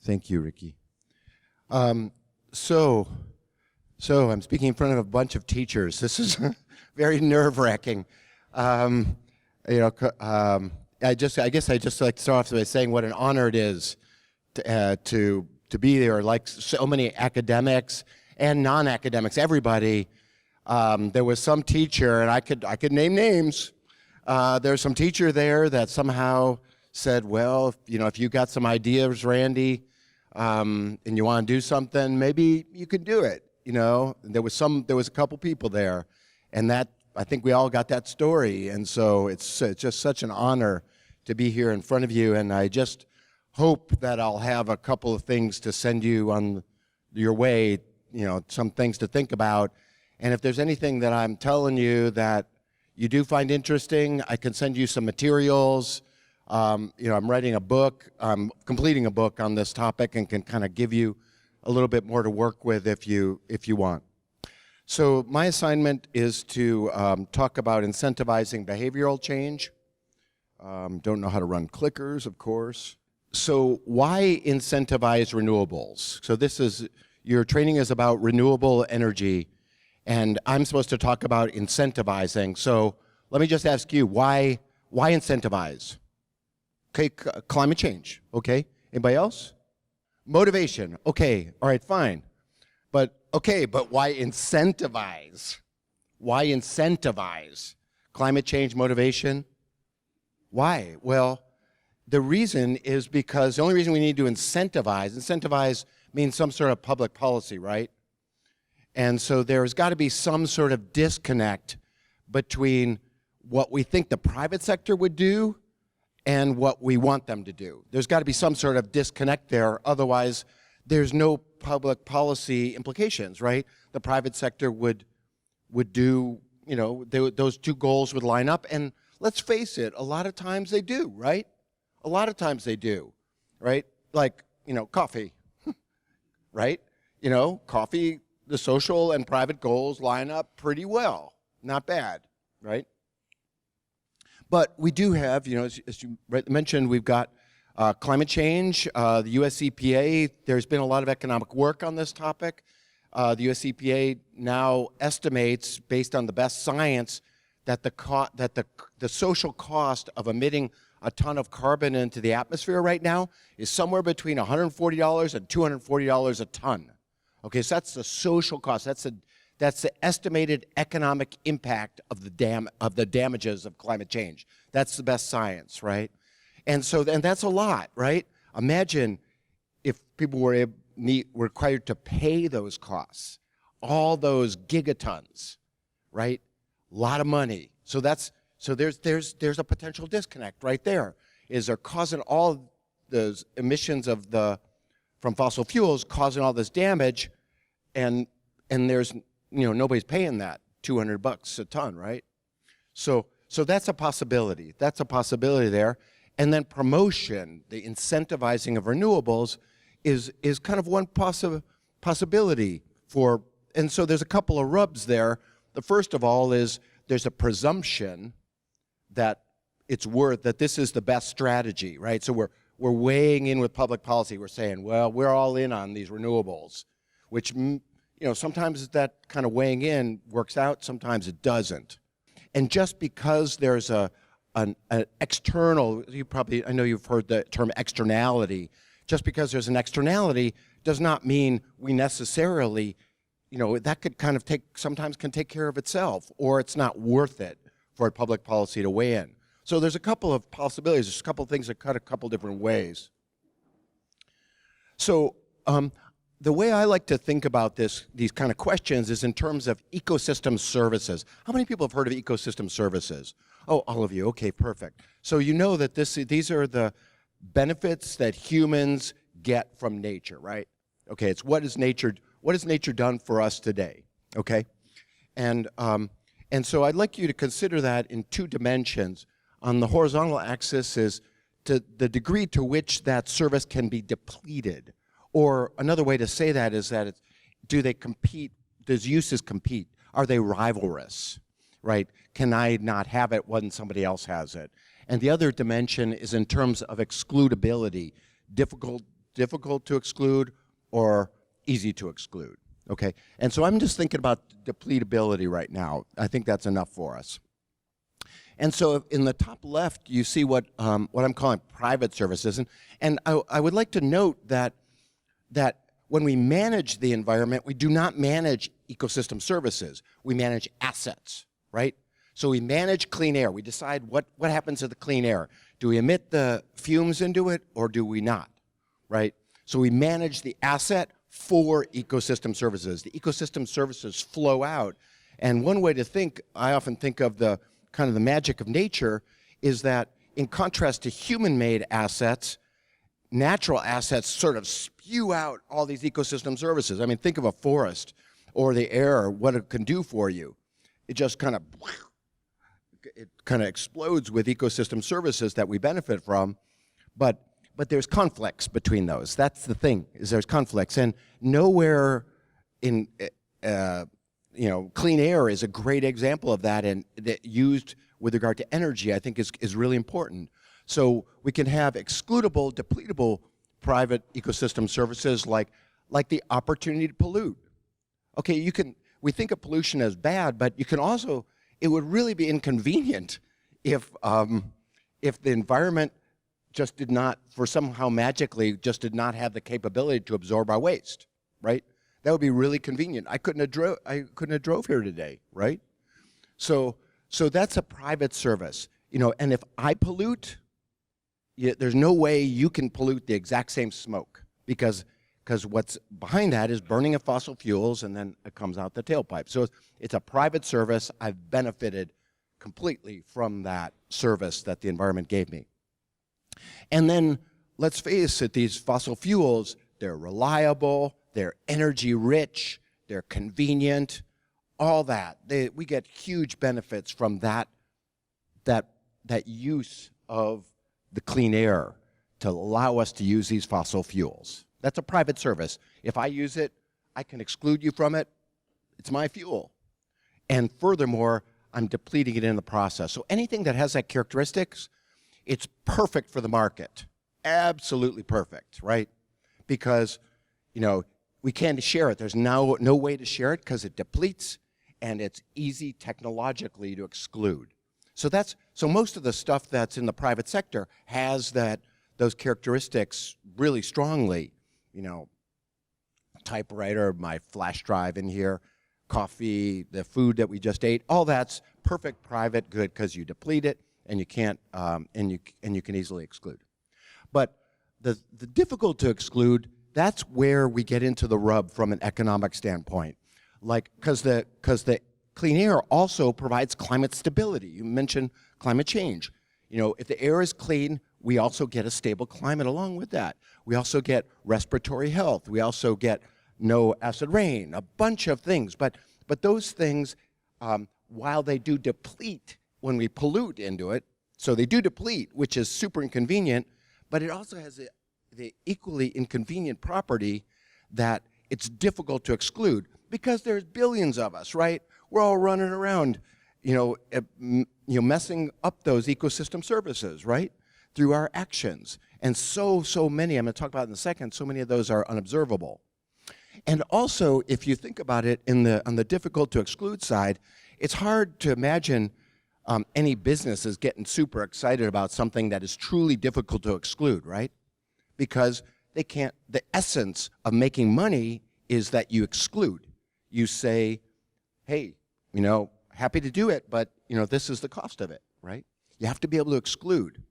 Thank you, Ricky. So I'm speaking in front of a bunch of teachers. This is very nerve-wracking. I guess I just like to start off by saying what an honor it is to be there. Like so many academics and non-academics, everybody. There was some teacher, and I could name names. There's some teacher there that somehow said, well, if you got some ideas, Randy, and you want to do something, maybe you could do it. There was a couple people there, and that I think we all got that story, and so it's just such an honor to be here in front of you, and I just hope that I'll have a couple of things to send you on your way, some things to think about, and if there's anything that I'm telling you that you do find interesting, I can send you some materials. I'm writing a book, I'm completing a book on this topic and can kind of give you a little bit more to work with if you want. So my assignment is to talk about incentivizing behavioral change. Don't know how to run clickers, of course. So why incentivize renewables? So your training is about renewable energy, and I'm supposed to talk about incentivizing. So let me just ask you, why incentivize? Okay, climate change, okay? Anybody else? Motivation, okay, all right, fine. But why incentivize? Why incentivize? Climate change motivation? Why? Well, the reason is because the only reason we need to incentivize means some sort of public policy, right? And so there's got to be some sort of disconnect between what we think the private sector would do and what we want them to do. There's got to be some sort of disconnect there, otherwise there's no public policy implications, right? The private sector would do, those two goals would line up, and let's face it, a lot of times they do, right? A lot of times they do, right? Like, coffee, right? Coffee, the social and private goals line up pretty well, not bad, right? But we do have, as you mentioned, we've got climate change, the US EPA. There's been a lot of economic work on this topic. The US EPA now estimates, based on the best science, that the social cost of emitting a ton of carbon into the atmosphere right now is somewhere between $140 and $240 a ton. Okay, so that's the social cost. That's the estimated economic impact of the damages of climate change. That's the best science, right? And that's a lot, right? Imagine if people were required to pay those costs, all those gigatons, right? A lot of money. So there's a potential disconnect right there. Is they're causing all those emissions from fossil fuels, causing all this damage, and there's nobody's paying that $200 a ton, right? So that's a possibility. That's a possibility there. And then promotion, the incentivizing of renewables, is kind of one possibility for. And so there's a couple of rubs there. The first of all is there's a presumption that this is the best strategy, right? So we're weighing in with public policy. We're saying, well, we're all in on these renewables, which sometimes that kind of weighing in works out, sometimes it doesn't. And just because there's an external, I know you've heard the term externality, just because there's an externality does not mean we necessarily, that could kind of sometimes can take care of itself, or it's not worth it for public policy to weigh in. So there's a couple of possibilities, there's a couple of things that cut a couple different ways. So, the way I like to think about these kind of questions is in terms of ecosystem services. How many people have heard of ecosystem services? Oh, all of you. Okay, perfect. So you know that these are the benefits that humans get from nature, right? Okay, it's what has nature done for us today? Okay, and so I'd like you to consider that in two dimensions. On the horizontal axis is the degree to which that service can be depleted. Or another way to say that is that do they compete? Does uses compete? Are they rivalrous? Right? Can I not have it when somebody else has it? And the other dimension is in terms of excludability, difficult to exclude or easy to exclude, okay? And so I'm just thinking about depletability right now. I think that's enough for us. And so in the top left, you see what I'm calling private services. And I would like to note that when we manage the environment, we do not manage ecosystem services. We manage assets, right? So we manage clean air. We decide what happens to the clean air. Do we emit the fumes into it or do we not, right? So we manage the asset for ecosystem services. The ecosystem services flow out. And one way to think, I often think of the kind of the magic of nature, is that in contrast to human-made assets, natural assets sort of spew out all these ecosystem services. I mean, think of a forest or the air, what it can do for you. It just kind of explodes with ecosystem services that we benefit from, but there's conflicts between those. That's the thing, is there's conflicts, and nowhere in clean air is a great example of that, and that used with regard to energy, I think is really important. So we can have excludable, depletable private ecosystem services like the opportunity to pollute. Okay, we think of pollution as bad, but you can also, it would really be inconvenient if the environment just did not, for somehow magically, just did not have the capability to absorb our waste, right? That would be really convenient. I couldn't have drove here today, right? So that's a private service, and if I pollute, there's no way you can pollute the exact same smoke because what's behind that is burning of fossil fuels, and then it comes out the tailpipe. So it's a private service. I've benefited completely from that service that the environment gave me. And then let's face it, these fossil fuels, they're reliable, they're energy rich, they're convenient, all that. We get huge benefits from that use of the clean air to allow us to use these fossil fuels. That's a private service. If I use it, I can exclude you from it. It's my fuel. And furthermore, I'm depleting it in the process. So anything that has that characteristics, it's perfect for the market. Absolutely perfect, right? Because, we can't share it. There's no way to share it because it depletes, and it's easy technologically to exclude. So most of the stuff that's in the private sector has those characteristics really strongly. Typewriter, my flash drive in here, coffee, the food that we just ate, all that's perfect private good because you deplete it and you can't and you can easily exclude. But the difficult to exclude, that's where we get into the rub from an economic standpoint. Because the clean air also provides climate stability. You mentioned climate change. If the air is clean, we also get a stable climate along with that. We also get respiratory health. We also get no acid rain, a bunch of things. But those things, while they do deplete when we pollute into it, so they do deplete, which is super inconvenient, but it also has the equally inconvenient property that it's difficult to exclude because there's billions of us, right? We're all running around, messing up those ecosystem services, right? Through our actions. And so many, I'm going to talk about it in a second, so many of those are unobservable. And also, if you think about it on the difficult to exclude side, it's hard to imagine any business is getting super excited about something that is truly difficult to exclude, right? Because they can't, the essence of making money is that you exclude. You say, hey, happy to do it, but this is the cost of it, right? You have to be able to exclude.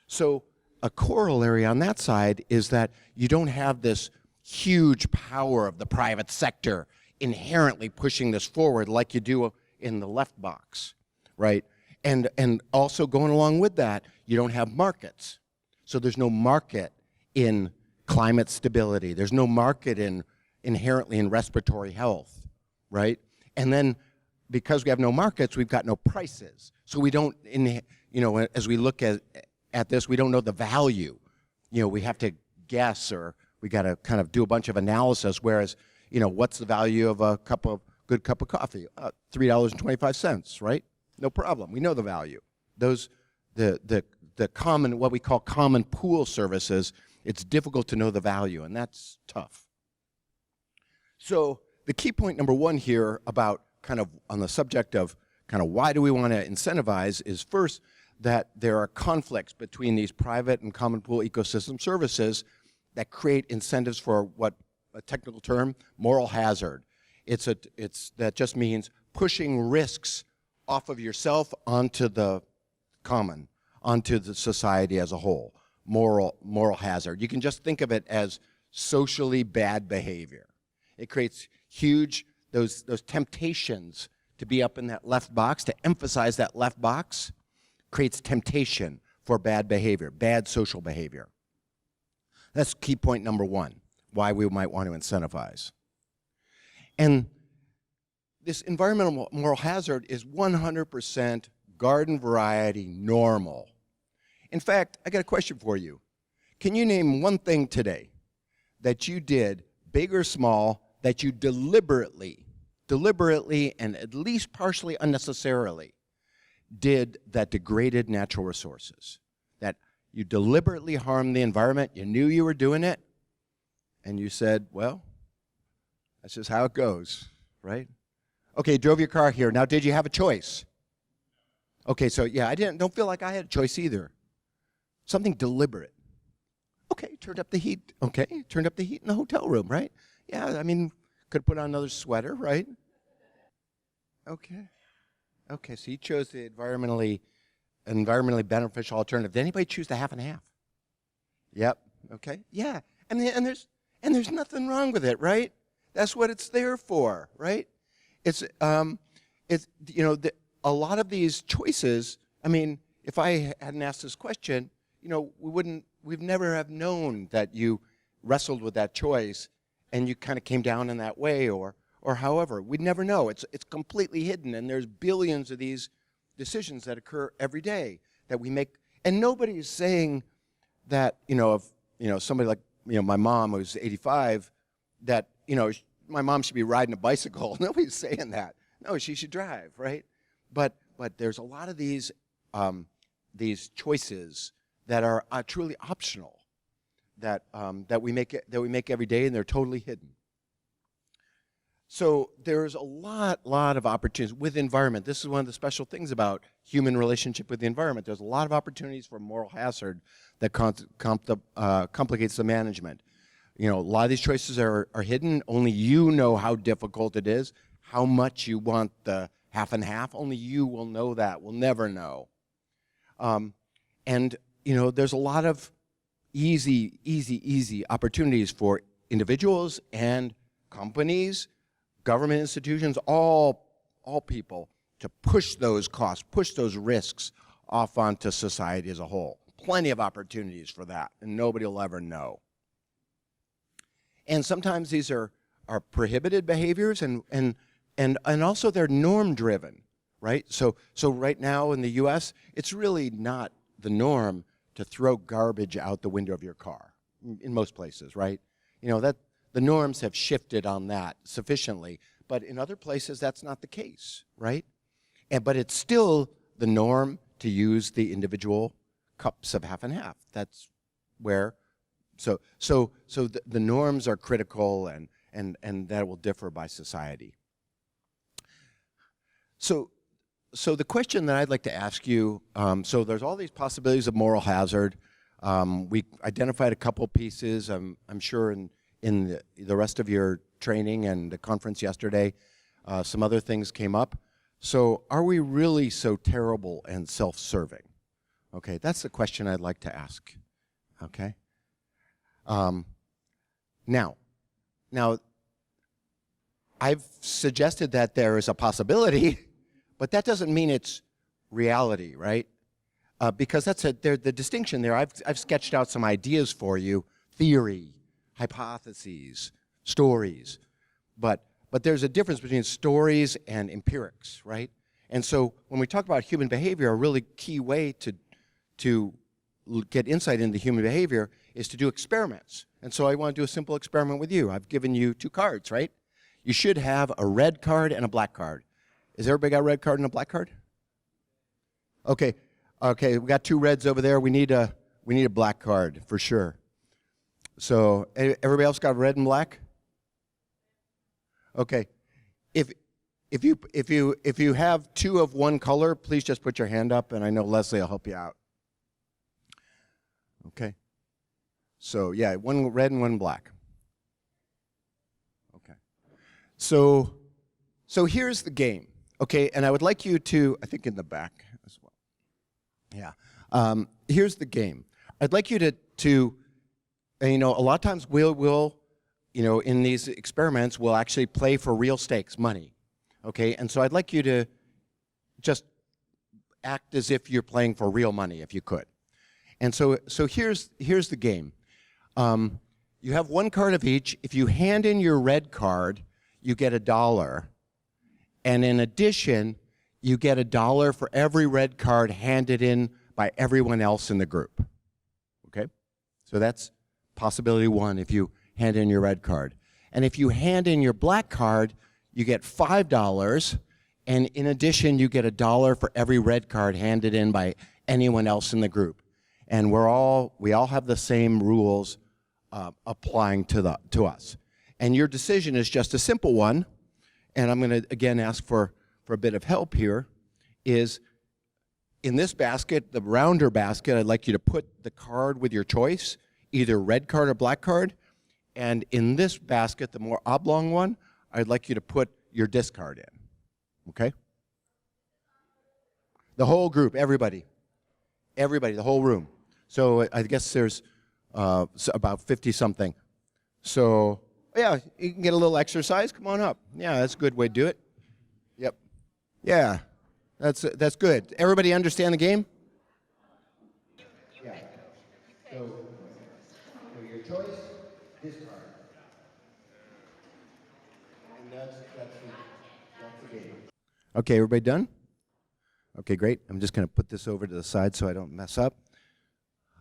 So a corollary on that side is that you don't have this huge power of the private sector inherently pushing this forward like you do in the left box, right? And also going along with that, you don't have markets. So there's no market in climate stability. There's no market inherently in respiratory health, right? And then because we have no markets, we've got no prices. So we don't, as we look at this, we don't know the value. We have to guess, or we got to kind of do a bunch of analysis, whereas, what's the value of a good cup of coffee? $3.25, right? No problem. We know the value. The common, what we call common pool services, It's difficult to know the value, and that's tough. So the key point number one here about kind of on the subject of kind of why do we want to incentivize is first that there are conflicts between these private and common pool ecosystem services that create incentives for what a technical term, moral hazard. That just means pushing risks off of yourself onto the common, onto the society as a whole. Moral hazard. You can just think of it as socially bad behavior. It creates huge, those temptations to be up in that left box, to emphasize that left box, creates temptation for bad behavior, bad social behavior. That's key point number one, why we might want to incentivize. And this environmental moral hazard is 100% garden variety normal. In fact, I got a question for you. Can you name one thing today that you did, big or small, that you deliberately and at least partially unnecessarily did that degraded natural resources? That you deliberately harmed the environment, you knew you were doing it, and you said, well, that's just how it goes, right? Okay, you drove your car here. Now, did you have a choice? Okay, so yeah, don't feel like I had a choice either. Something deliberate. Okay, turned up the heat. Okay, turned up the heat in the hotel room, right? Yeah, I mean, could put on another sweater, right? Okay. Okay, so you chose the environmentally beneficial alternative. Did anybody choose the half and half? Yep. Okay. Yeah. And there's nothing wrong with it, right? That's what it's there for, right? It's a lot of these choices. I mean, if I hadn't asked this question, we'd never have known that you wrestled with that choice and you kind of came down in that way or however. We'd never know. It's completely hidden, and there's billions of these decisions that occur every day that we make, and nobody's saying that, somebody like, my mom who's 85, that, my mom should be riding a bicycle. Nobody's saying that. No, she should drive, right? But there's a lot of these choices that are truly optional that we make every day, and they're totally hidden. So there's a lot of opportunities with the environment. This is one of the special things about human relationship with the environment. There's a lot of opportunities for moral hazard that complicates the management. A lot of these choices are hidden. Only you know how difficult it is, how much you want the half and half. Only you will know that. We'll never know. There's a lot of easy opportunities for individuals and companies, government institutions, all people to push those costs, push those risks off onto society as a whole. Plenty of opportunities for that, and nobody will ever know. And sometimes these are prohibited behaviors, and also they're norm-driven, right? So right now in the U.S., it's really not the norm to throw garbage out the window of your car in most places, right? That the norms have shifted on that sufficiently, but in other places that's not the case, right? But it's still the norm to use the individual cups of half and half. That's where, so the norms are critical, and that will differ by society. So the question that I'd like to ask you, so there's all these possibilities of moral hazard. We identified a couple pieces. I'm sure in the rest of your training and the conference yesterday, some other things came up. So are we really so terrible and self-serving? Okay, that's the question I'd like to ask. Okay. Now, I've suggested that there is a possibility, but that doesn't mean it's reality, right? Because that's the distinction there. I've sketched out some ideas for you, theory, hypotheses, stories, but there's a difference between stories and empirics, right? And so when we talk about human behavior, a really key way to get insight into human behavior is to do experiments. And so I want to do a simple experiment with you. I've given you 2 cards, right? You should have a red card and a black card. Is everybody got a red card and a black card? Okay, we got 2 reds over there. We need a black card for sure. So everybody else got red and black? Okay. If you have two of one color, please just put your hand up, and I know Leslie will help you out. Okay. So yeah, one red and one black. Okay. So here's the game. Okay, and I would like you to, I think in the back as well. Yeah. Here's the game. I'd like you to a lot of times we'll in these experiments, we'll actually play for real stakes, money. Okay, and so I'd like you to just act as if you're playing for real money, if you could. And so here's the game. You have one card of each. If you hand in your red card, you get $1. And in addition, you get $1 for every red card handed in by everyone else in the group. Okay? So that's possibility one if you hand in your red card. And if you hand in your black card, you get $5, and in addition, you get $1 for every red card handed in by anyone else in the group. And we all have the same rules applying to us. And your decision is just a simple one, and I'm going to again ask for a bit of help here, is in this basket, the rounder basket, I'd like you to put the card with your choice, either red card or black card. And in this basket, the more oblong one, I'd like you to put your discard in. Okay? The whole group, everybody, the whole room. So I guess there's about 50-something. So yeah, you can get a little exercise. Come on up. Yeah, that's a good way to do it. Yep. Yeah, that's good. Everybody understand the game? Yeah. So your choice, discard. And that's the game. Okay, everybody done? Okay, great. I'm just going to put this over to the side so I don't mess up.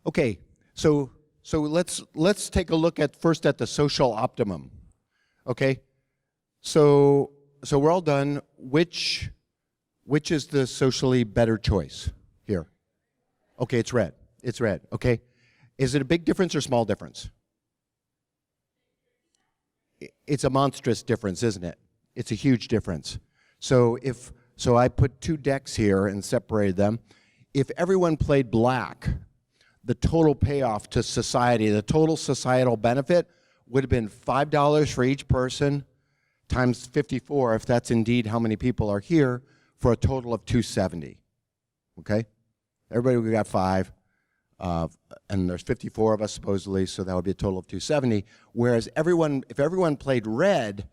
Okay, so let's take a look first at the social optimum. Okay, so we're all done. Which is the socially better choice here? Okay, it's red. It's red. Okay, is it a big difference or small difference? It's a monstrous difference, isn't it? It's a huge difference. So I put two decks here and separated them. If everyone played black, the total payoff to society, the total societal benefit would have been $5 for each person times 54, if that's indeed how many people are here, for a total of $270. Okay? Everybody, we got 5. And there's 54 of us supposedly, so that would be a total of $270. Whereas if everyone played red,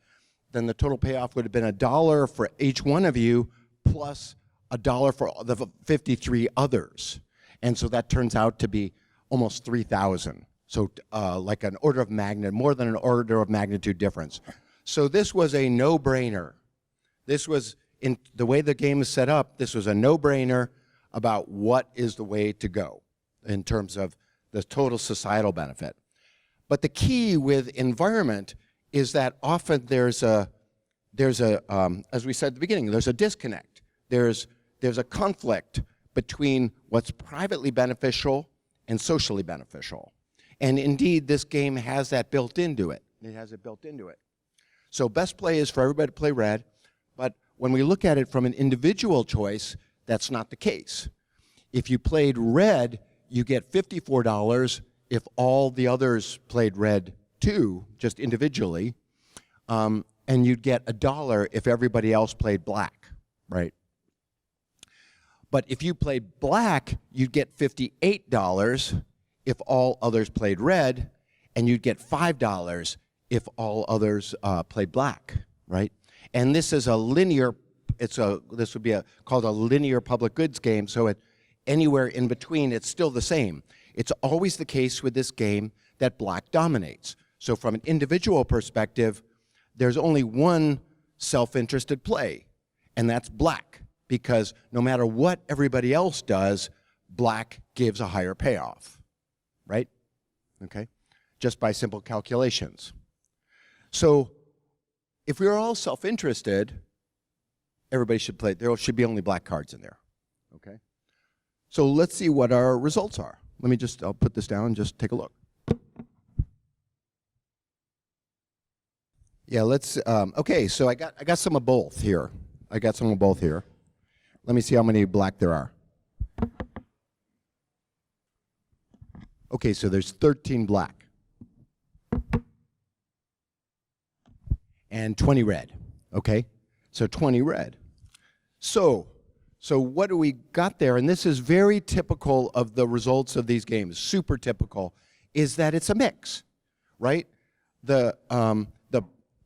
then the total payoff would have been $1 for each one of you, plus $1 for the 53 others. And so that turns out to be almost 3,000. So like an order of magnitude, more than an order of magnitude difference. So this was a no-brainer. This was, in the way the game is set up, this was a no-brainer about what is the way to go in terms of the total societal benefit. But the key with environment is that often there's a as we said at the beginning, there's a disconnect. There's a conflict between what's privately beneficial and socially beneficial. And indeed, this game has that built into it. It has it built into it. So best play is for everybody to play red, but when we look at it from an individual choice, that's not the case. If you played red, you get $54 if all the others played red too, just individually, and you'd get $1 if everybody else played black, right? But if you played black, you'd get $58 if all others played red, and you'd get $5 if all others played black, right? And this is a linear, this would be called a linear public goods game, so anywhere in between, it's still the same. It's always the case with this game that black dominates. So from an individual perspective, there's only one self-interested play, and that's black, because no matter what everybody else does, black gives a higher payoff, right? Okay? Just by simple calculations. So if we're all self-interested, everybody should play. There should be only black cards in there, okay? So let's see what our results are. I'll put this down and just take a look. Yeah, let's, okay, so I got some of both here. I got some of both here. Let me see how many black there are. Okay, so there's 13 black. And 20 red, okay? So 20 red. So what do we got there? And this is very typical of the results of these games, super typical, is that it's a mix, right?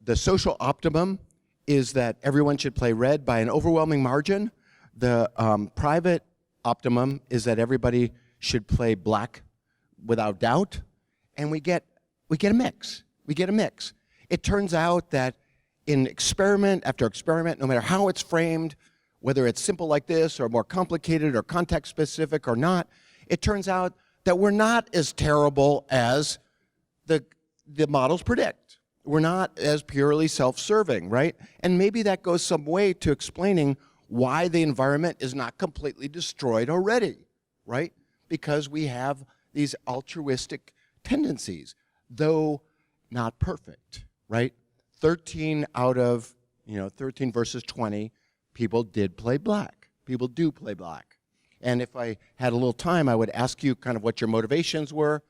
The social optimum is that everyone should play red by an overwhelming margin. The private optimum is that everybody should play black without doubt. And we get a mix. We get a mix. It turns out that in experiment after experiment, no matter how it's framed, whether it's simple like this or more complicated or context specific or not, it turns out that we're not as terrible as the models predict. We're not as purely self-serving, right? And maybe that goes some way to explaining why the environment is not completely destroyed already, right? Because we have these altruistic tendencies, though not perfect, right? 13 out of, 13 versus 20, people did play black. People do play black. And if I had a little time, I would ask you kind of what your motivations were.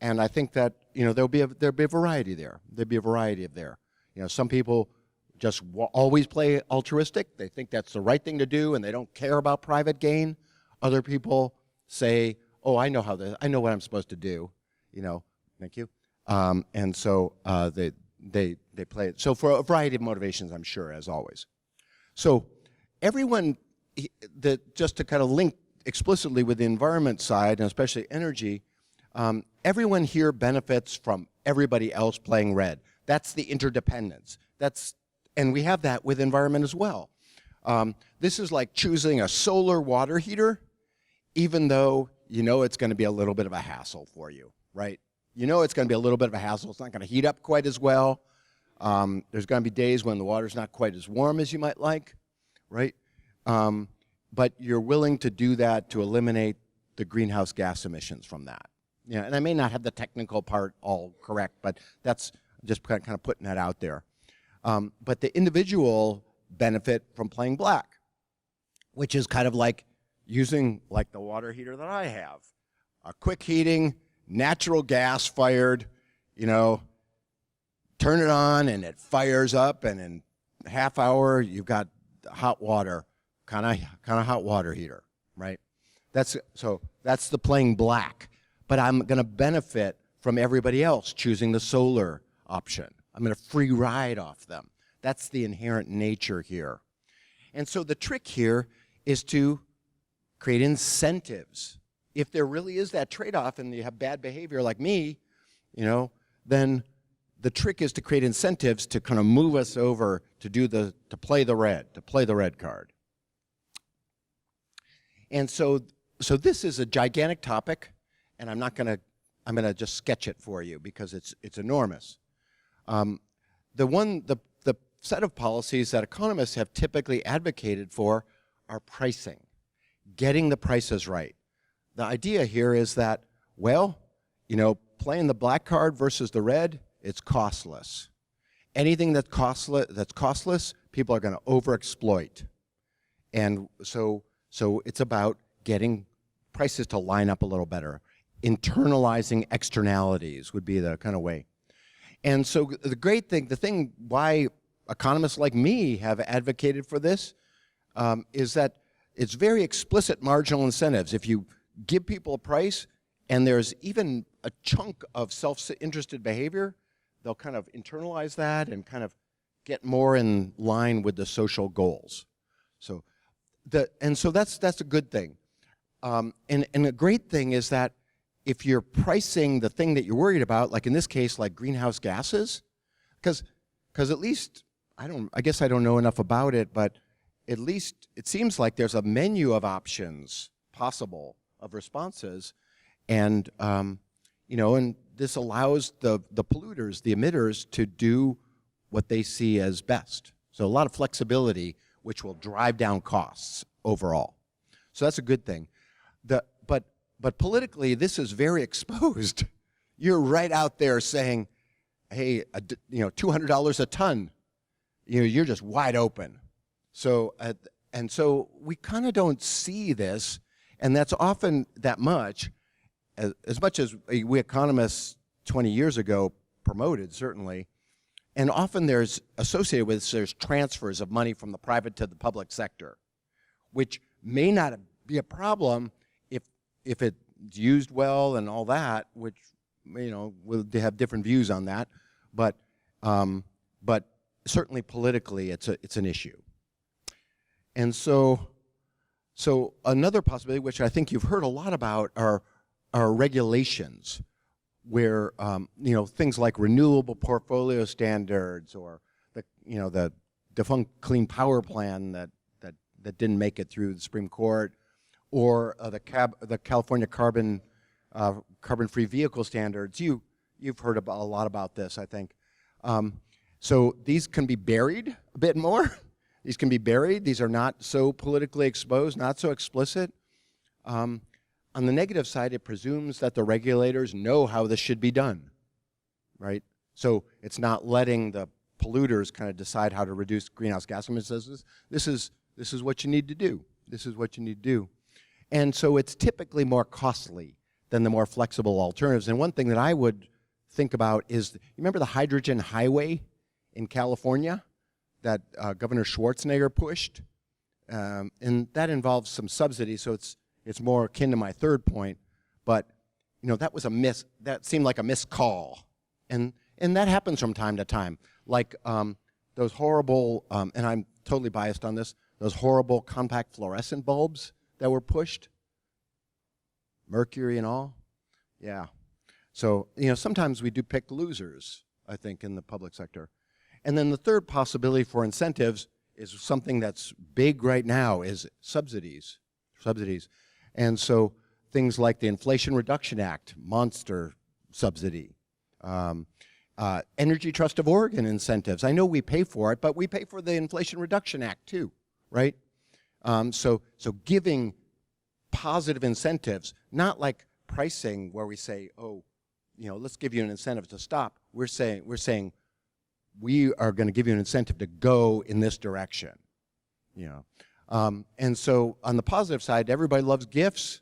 And I think that, there'll be a variety there. There'd be a variety of there. Some people just always play altruistic. They think that's the right thing to do, and they don't care about private gain. Other people say, oh, I know what I'm supposed to do. Thank you. And so they play it. So for a variety of motivations, I'm sure, as always. So everyone, just to kind of link explicitly with the environment side, and especially energy, everyone here benefits from everybody else playing red. That's the interdependence. And we have that with environment as well. This is like choosing a solar water heater, even though it's going to be a little bit of a hassle for you, right? It's going to be a little bit of a hassle. It's not going to heat up quite as well. There's going to be days when the water's not quite as warm as you might like, right? But you're willing to do that to eliminate the greenhouse gas emissions from that. And I may not have the technical part all correct, but that's just kind of putting that out there. But the individual benefit from playing black, which is kind of like using like the water heater that I have. A quick heating, natural gas fired, turn it on and it fires up, and in a half hour you've got hot water, kind of hot water heater, right? That's the playing black. But I'm going to benefit from everybody else choosing the solar option. I'm going to free ride off them. That's the inherent nature here. And so the trick here is to create incentives. If there really is that trade-off and you have bad behavior like me, then the trick is to create incentives to kind of move us over to play the red card. And so this is a gigantic topic, and I'm going to just sketch it for you because it's enormous. The set of policies that economists have typically advocated for are pricing, getting the prices right. The idea here is that, playing the black card versus the red, it's costless. Anything that's costless, people are going to overexploit. And so it's about getting prices to line up a little better. Internalizing externalities would be the kind of way. And so the thing why economists like me have advocated for this is that it's very explicit marginal incentives. If you give people a price and there's even a chunk of self-interested behavior, they'll kind of internalize that and kind of get more in line with the social goals. So that's a good thing. And a great thing is that if you're pricing the thing that you're worried about, like in this case, like greenhouse gases, because at least, I guess I don't know enough about it, but at least it seems like there's a menu of options possible of responses, and and this allows the polluters, the emitters, to do what they see as best. So a lot of flexibility, which will drive down costs overall. So that's a good thing. But politically, this is very exposed. You're right out there saying, hey, $200 a ton, you're just wide open. So, and so we kind of don't see this, and that's often that much, as much as we economists 20 years ago promoted, certainly. And often there's associated with this, there's transfers of money from the private to the public sector, which may not be a problem if it's used well and all that, which, we'll have different views on that, but certainly politically it's an issue. And so another possibility, which I think you've heard a lot about, are regulations, where things like renewable portfolio standards, or the defunct Clean Power Plan that didn't make it through the Supreme Court, or the California carbon-free vehicle standards. You've heard a lot about this, I think. So these can be buried a bit more. These can be buried. These are not so politically exposed, not so explicit. On the negative side, it presumes that the regulators know how this should be done, right? So it's not letting the polluters kind of decide how to reduce greenhouse gas emissions. This is what you need to do. This is what you need to do. And so it's typically more costly than the more flexible alternatives. And one thing that I would think about is, you remember the hydrogen highway in California that Governor Schwarzenegger pushed? And that involves some subsidies, so it's more akin to my third point. But that was that seemed like a missed call. And that happens from time to time. Like those horrible, and I'm totally biased on this, those horrible compact fluorescent bulbs that were pushed, mercury and all. Yeah. So, sometimes we do pick losers, I think, in the public sector. And then the third possibility for incentives is something that's big right now, is subsidies. And so things like the Inflation Reduction Act, monster subsidy. Energy Trust of Oregon incentives. I know we pay for it, but we pay for the Inflation Reduction Act too, right? So giving positive incentives, not like pricing where we say, let's give you an incentive to stop. We're saying we are going to give you an incentive to go in this direction, and so on the positive side, everybody loves gifts,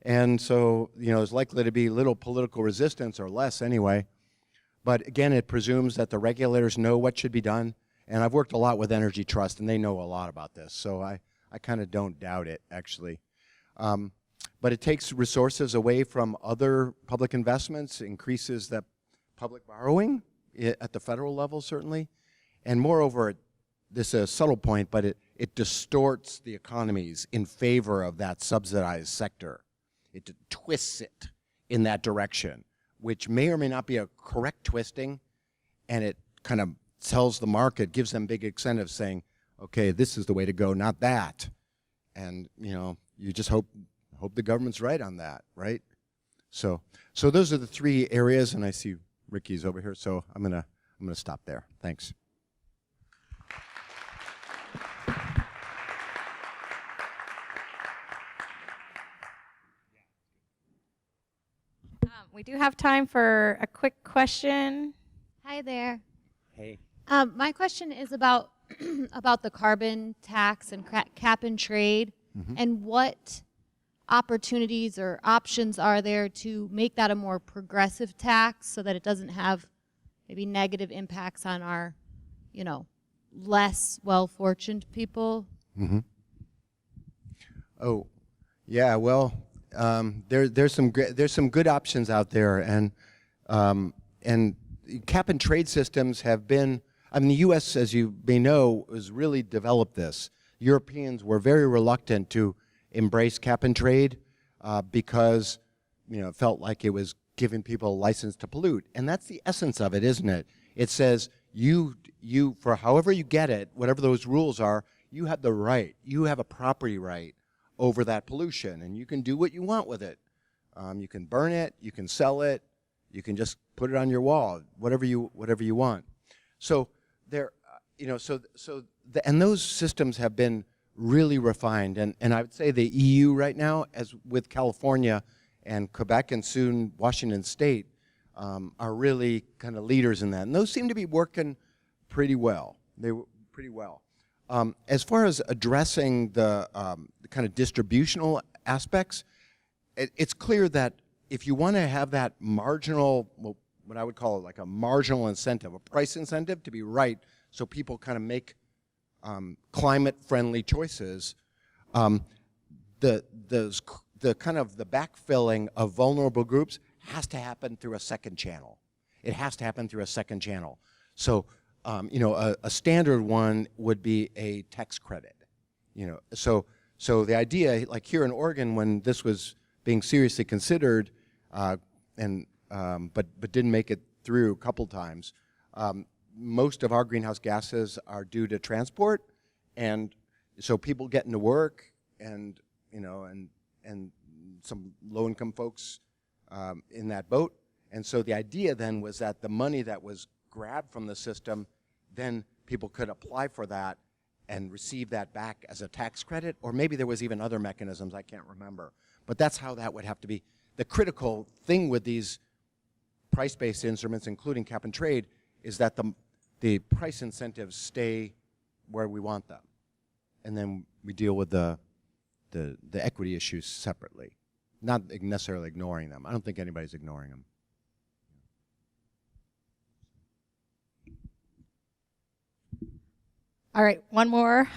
and so there's likely to be little political resistance, or less anyway. But again, it presumes that the regulators know what should be done, and I've worked a lot with Energy Trust, and they know a lot about this, so I kind of don't doubt it, actually. But it takes resources away from other public investments, increases the public borrowing at the federal level, certainly. And moreover, this is a subtle point, but it distorts the economies in favor of that subsidized sector. It twists it in that direction, which may or may not be a correct twisting, and it kind of tells the market, gives them big incentives saying, okay, this is the way to go, not that. And, you just hope the government's right on that, right? So those are the three areas, and I see Ricky's over here, so I'm gonna stop there. Thanks. We do have time for a quick question. Hi there. Hey. My question is about about the carbon tax and cap and trade, and what opportunities or options are there to make that a more progressive tax so that it doesn't have maybe negative impacts on our, less well-fortuned people? Mm-hmm. Oh, yeah. Well, there's some good options out there, and cap and trade systems have been. The U.S., as you may know, has really developed this. Europeans were very reluctant to embrace cap and trade because it felt like it was giving people a license to pollute, and that's the essence of it, isn't it? It says you for however you get it, whatever those rules are, you have the right, you have a property right over that pollution, and you can do what you want with it. You can burn it, you can sell it, you can just put it on your wall, whatever you want. So there, and those systems have been really refined, and I would say the EU right now, as with California and Quebec and soon Washington State, are really kind of leaders in that. And those seem to be working pretty well. They were pretty well. As far as addressing the kind of distributional aspects, it's clear that if you want to have that marginal, well, what I would call like a marginal incentive, a price incentive to be right, so people kind of make climate-friendly choices, the kind of the backfilling of vulnerable groups has to happen through a second channel. It has to happen through a second channel. So, a standard one would be a tax credit. So the idea, like here in Oregon, when this was being seriously considered, but didn't make it through a couple times, most of our greenhouse gases are due to transport, and so people getting to work, and some low-income folks in that boat. And so the idea then was that the money that was grabbed from the system, then people could apply for that and receive that back as a tax credit, or maybe there was even other mechanisms, I can't remember. But that's how that would have to be. The critical thing with these price-based instruments, including cap and trade, is that the price incentives stay where we want them. And then we deal with the equity issues separately, not necessarily ignoring them. I don't think anybody's ignoring them. All right, one more.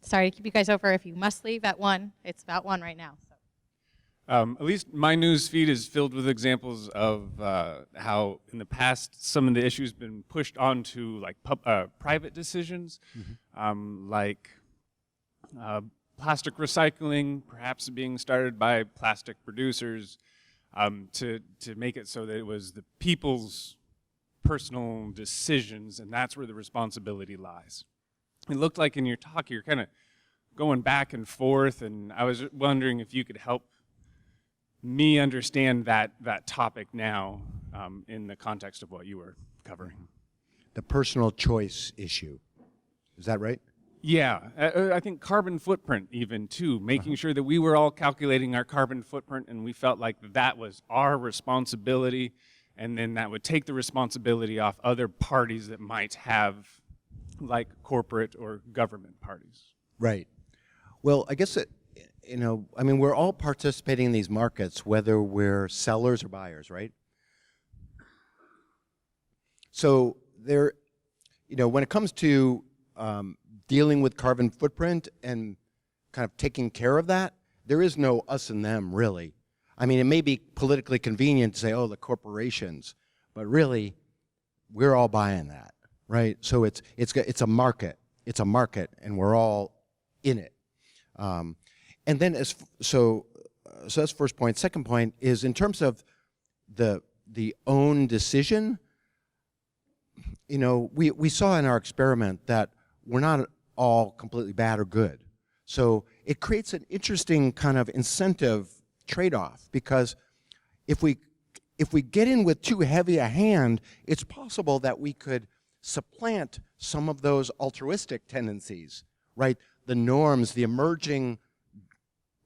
Sorry to keep you guys over. If you must leave at 1, it's about 1 right now. So. At least my news feed is filled with examples of how in the past some of the issues been pushed onto like private decisions, like plastic recycling, perhaps being started by plastic producers, to make it so that it was the people's personal decisions, and that's where the responsibility lies. It looked like in your talk you're kind of going back and forth, and I was wondering if you could help me understand that topic now in the context of what you were covering. The personal choice issue. Is that right? Yeah, I think carbon footprint even too, making sure that we were all calculating our carbon footprint and we felt like that was our responsibility, and then that would take the responsibility off other parties that might have, like corporate or government parties. Right. Well, I guess we're all participating in these markets, whether we're sellers or buyers, right? So when it comes to dealing with carbon footprint and kind of taking care of that, there is no us and them, really. I mean, it may be politically convenient to say, oh, the corporations, but really, we're all buying that, right? So it's a market. It's a market, and we're all in it. And then so that's first point. Second point is in terms of the own decision. We saw in our experiment that we're not all completely bad or good. So it creates an interesting kind of incentive trade-off, because if we get in with too heavy a hand, it's possible that we could supplant some of those altruistic tendencies, right? The norms, the emerging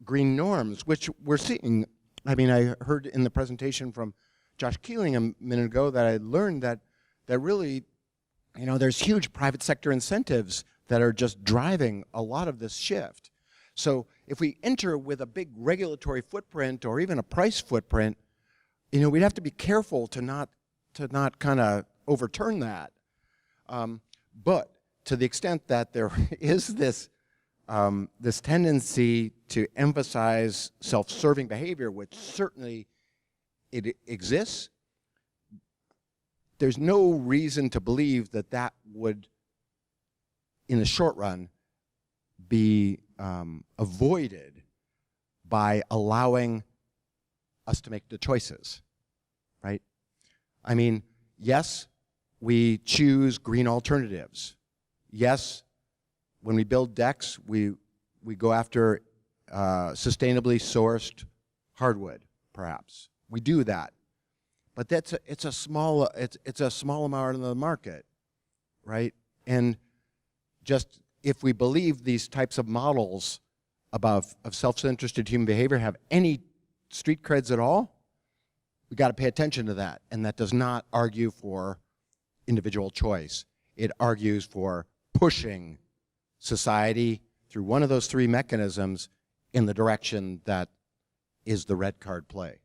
green norms, which we're seeing. I mean, I heard in the presentation from Josh Keeling a minute ago that I learned that really, there's huge private sector incentives that are just driving a lot of this shift. So if we enter with a big regulatory footprint or even a price footprint, we'd have to be careful to not kind of overturn that. But to the extent that there is this tendency to emphasize self-serving behavior, which certainly it exists, there's no reason to believe that would, in the short run, be avoided by allowing us to make the choices, right? I mean, yes, we choose green alternatives. Yes, when we build decks, we go after sustainably sourced hardwood, perhaps. We do that, but it's a small amount of the market, right? And just if we believe these types of models of self-interested human behavior have any street creds at all, We got to pay attention to that, and that does not argue for individual choice. It argues for pushing society through one of those three mechanisms in the direction that is the red card play.